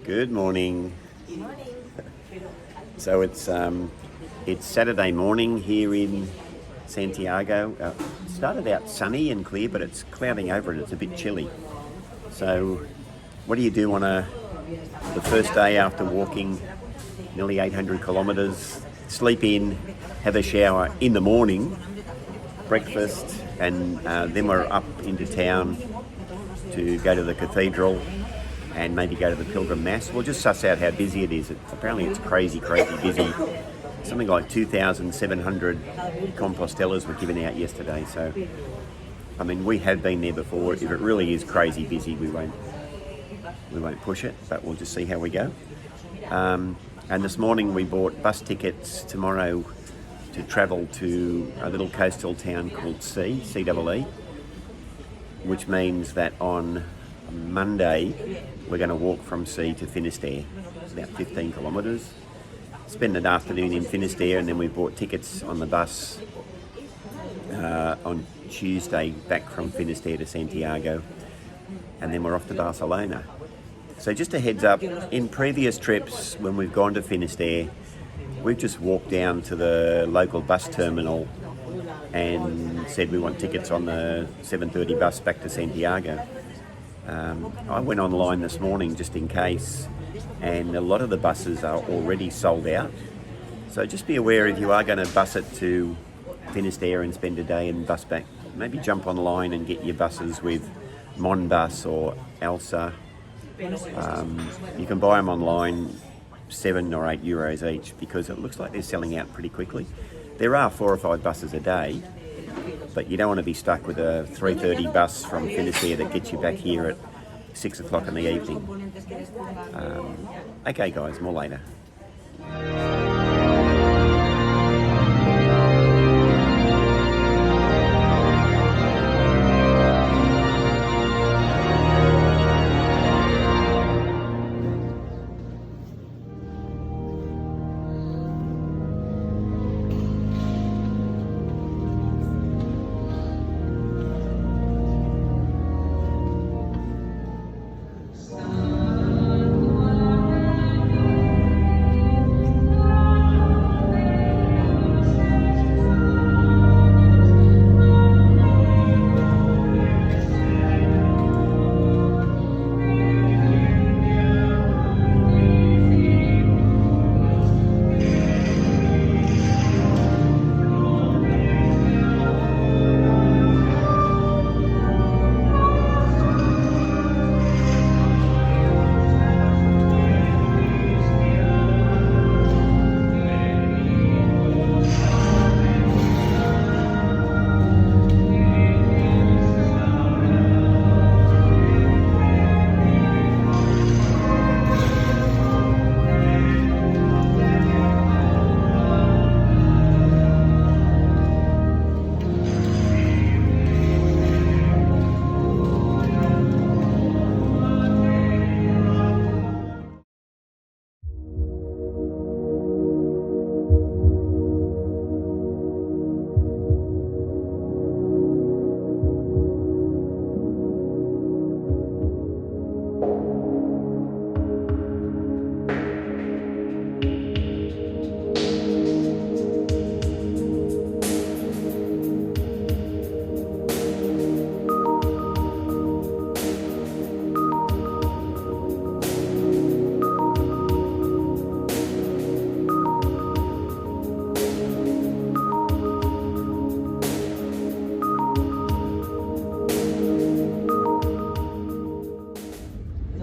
Good morning. So it's Saturday morning here in Santiago. It started out sunny and clear, but it's clouding over and it's a bit chilly. So what do you do on the first day after walking nearly 800 kilometres? Sleep in, have a shower in the morning, breakfast, and then we're up into town to go to the cathedral and maybe go to the Pilgrim Mass. We'll just suss out how busy it is. Apparently it's crazy busy. Something like 2,700 Compostelas were given out yesterday. So, I mean, we have been there before. If it really is crazy busy, we won't push it, but we'll just see how we go. And this morning we bought bus tickets tomorrow to travel to a little coastal town called Cee, C-E-E, which means that on Monday we're going to walk from Cee to Finisterre. It's about 15 kilometres. Spend an afternoon in Finisterre, and then we bought tickets on the bus on Tuesday back from Finisterre to Santiago, and then we're off to Barcelona. So just a heads up, in previous trips when we've gone to Finisterre, we've just walked down to the local bus terminal and said we want tickets on the 7:30 bus back to Santiago. I went online this morning just in case, and a lot of the buses are already sold out. So just be aware, if you are going to bus it to Finisterre and spend a day and bus back, maybe jump online and get your buses with Monbus or Elsa. You can buy them online, €7 or €8 each, because it looks like they're selling out pretty quickly. There are 4 or 5 buses a day, but you don't want to be stuck with a 3:30 bus from Finisterre that gets you back here at 6 o'clock in the evening. Okay guys, more later.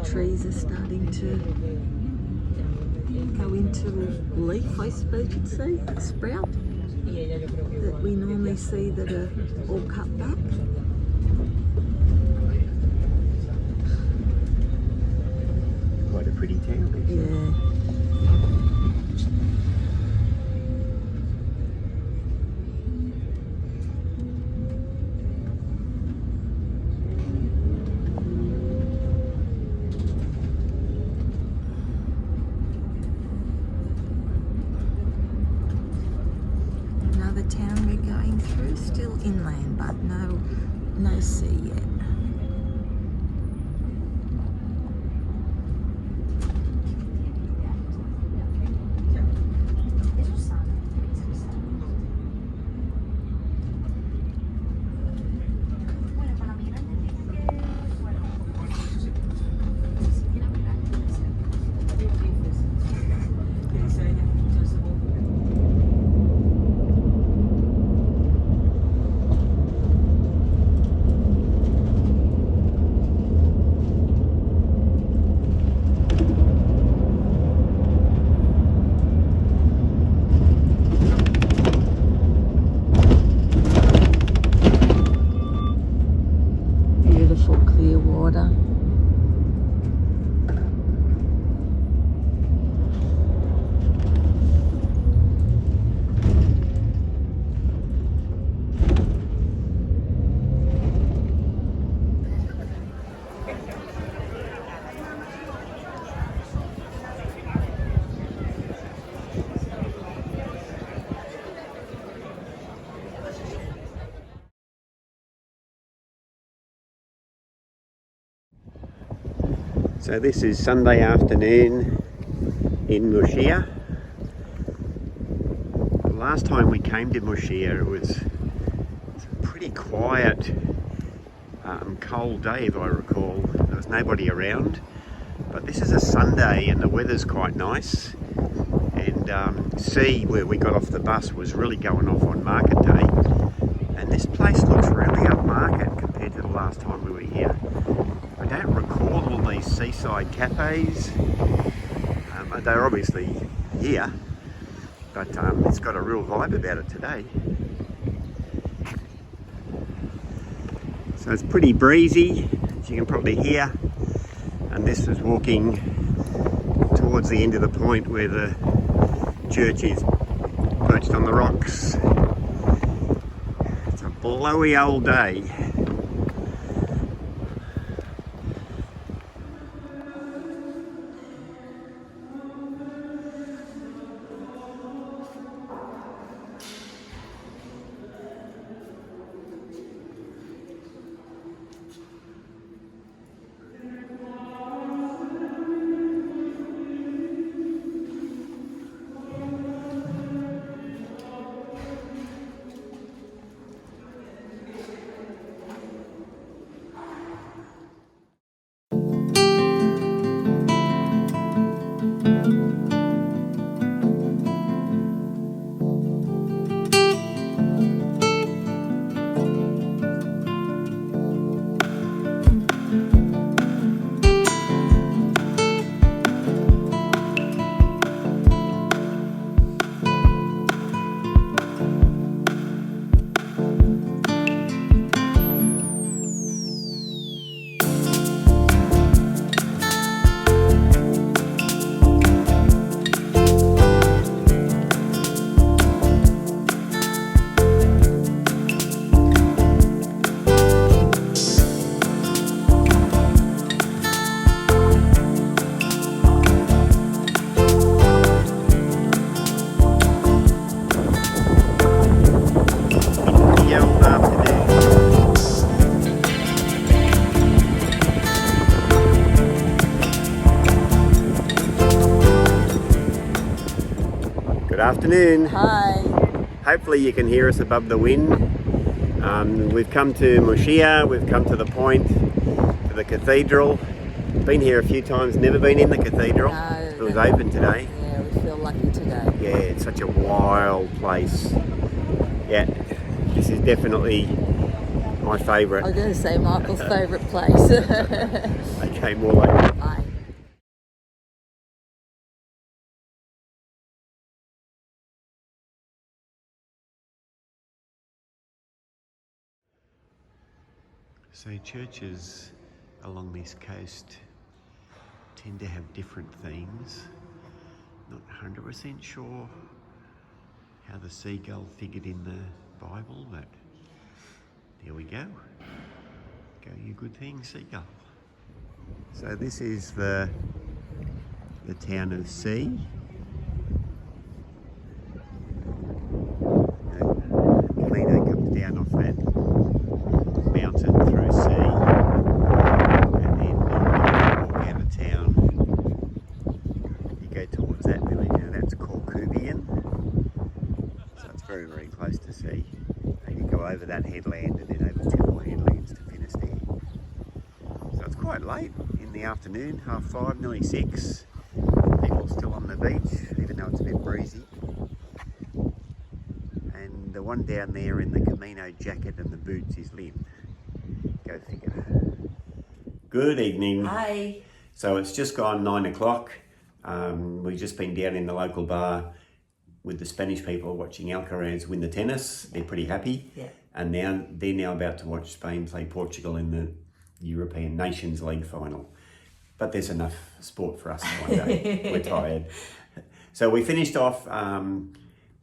Trees are starting to go into leaf, I suppose you'd say, sprout, that we normally see that are all cut back. Quite a pretty town. Yeah. Another town we're going through, still inland, but no sea yet. So this is Sunday afternoon in Muxía. The last time we came to Muxía it was a pretty quiet, cold day if I recall. There was nobody around, but this is a Sunday and the weather's quite nice. And Cee, where we got off the bus, was really going off on market day. And this place looks really upmarket compared to the last time we were here. I don't recall all these seaside cafes. They're obviously here, but it's got a real vibe about it today. So it's pretty breezy, as you can probably hear. And this is walking towards the end of the point where the church is perched on the rocks. It's a blowy old day. Good afternoon. Hi. Hopefully you can hear us above the wind. We've come to Muxía, we've come to the point, to the cathedral. Been here a few times, never been in the cathedral. No, It was open today. Yeah, we feel lucky today. Yeah, it's such a wild place. Yeah, this is definitely my I was favourite. going to say Michael's favourite place. Okay, more later. Bye. So churches along this coast tend to have different themes. Not 100% sure how the seagull figured in the Bible, but there we go. Go you good thing, seagull. So this is the town of Cee. The Camino comes down off that mountain through Cee, and then you walk out of town. You go towards that village now. That's called so it's very, very close to Cee. And you go over that headland and then over 2 more headlands to finish there. So it's quite late in the afternoon, 5:30, nearly 6. People still on the beach, even though it's a bit breezy. And the one down there in the Camino jacket and the boots is Lynn. Go figure. Good evening. Hi. So it's just gone 9 o'clock. We've just been down in the local bar with the Spanish people watching Alcaraz win the tennis. They're pretty happy. Yeah. And now they're about to watch Spain play Portugal in the European Nations League final. But there's enough sport for us one day. We're tired. So we finished off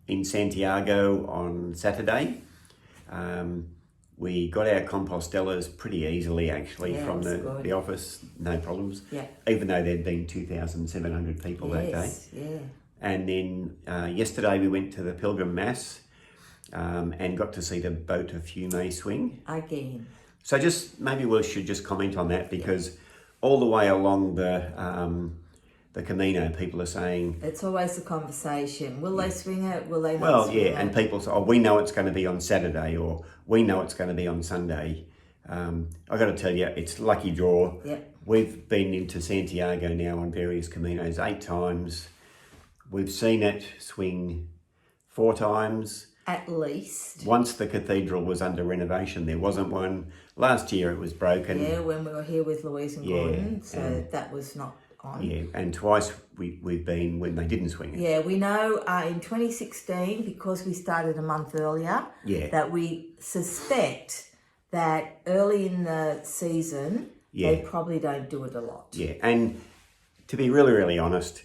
in Santiago on Saturday. We got our compostellas pretty easily actually from the office, no problems. Yeah. Even though there'd been 2,700 people that day. Yeah. And then yesterday we went to the Pilgrim Mass and got to see the boat of Fume swing. Again. So just maybe we should just comment on that because all the way along the Camino, people are saying, It's always a conversation. Will they swing it? Will they not well, swing yeah, it? and people say, oh, we know it's going to be on Saturday, or we know it's going to be on Sunday. I got to tell you, it's lucky draw. Yep. We've been into Santiago now on various Caminos 8 times. We've seen it swing 4 times. At least. Once the cathedral was under renovation, there wasn't one. Last year it was broken. Yeah, when we were here with Louise and Yeah, Gordon, so that was not on. Yeah, and twice we've been when they didn't swing it. Yeah, we know in 2016, because we started a month earlier, that we suspect that early in the season, they probably don't do it a lot. Yeah, and to be really, really honest,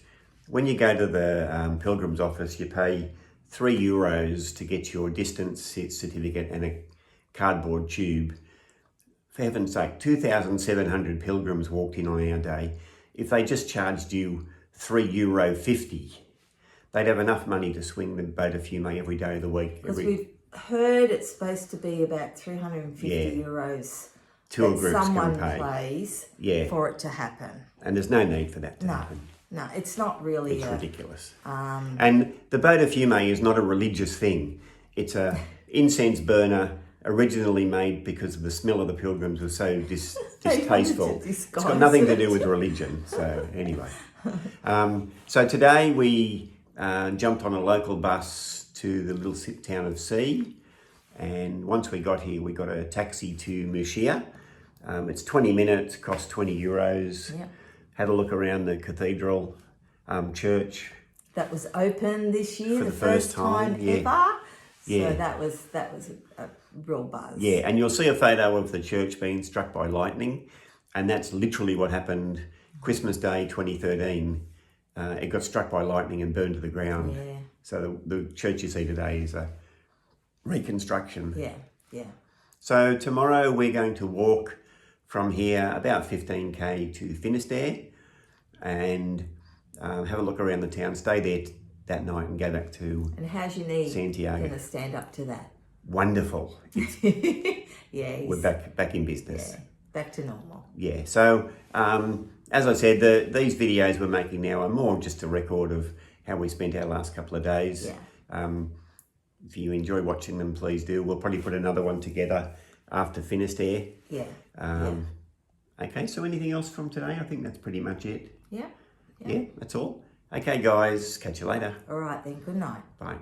when you go to the pilgrim's office, you pay €3 to get your distance certificate and a cardboard tube. For heaven's sake, 2,700 pilgrims walked in on our day. If they just charged you €3.50, they'd have enough money to swing the boat a fiume every day of the week. Because we've heard it's supposed to be about €350 tour that groups someone can pay. plays for it to happen. And there's no need for that to happen. No, it's not really. It's ridiculous. And the boat of fiume is not a religious thing. It's a incense burner originally made because of the smell of the pilgrims was so distasteful. It's got nothing to do with religion. So anyway, so today we jumped on a local bus to the little town of Cee, and once we got here, we got a taxi to Muxía. It's 20 minutes, cost €20. Yeah. Had a look around the cathedral, church. That was open this year, For the the first first time time, ever. Yeah. So that was a real buzz. Yeah, and you'll see a photo of the church being struck by lightning, and that's literally what happened Christmas Day 2013. It got struck by lightning and burned to the ground. Yeah. So the church you see today is a reconstruction. Yeah. So tomorrow we're going to walk from here about 15k to Finisterre and have a look around the town, stay there that night and go back to And how's your knee Santiago. going to stand up to that? Wonderful. Yeah. We're back in business. Yeah, back to normal. Yeah, so as I said, these videos we're making now are more just a record of how we spent our last couple of days. Yeah. If you enjoy watching them, please do. We'll probably put another one together after Finisterre. Yeah. Okay, so anything else from today? I think that's pretty much it. Yeah. Yeah, that's all. Okay, guys, catch you later. All right then, good night. Bye.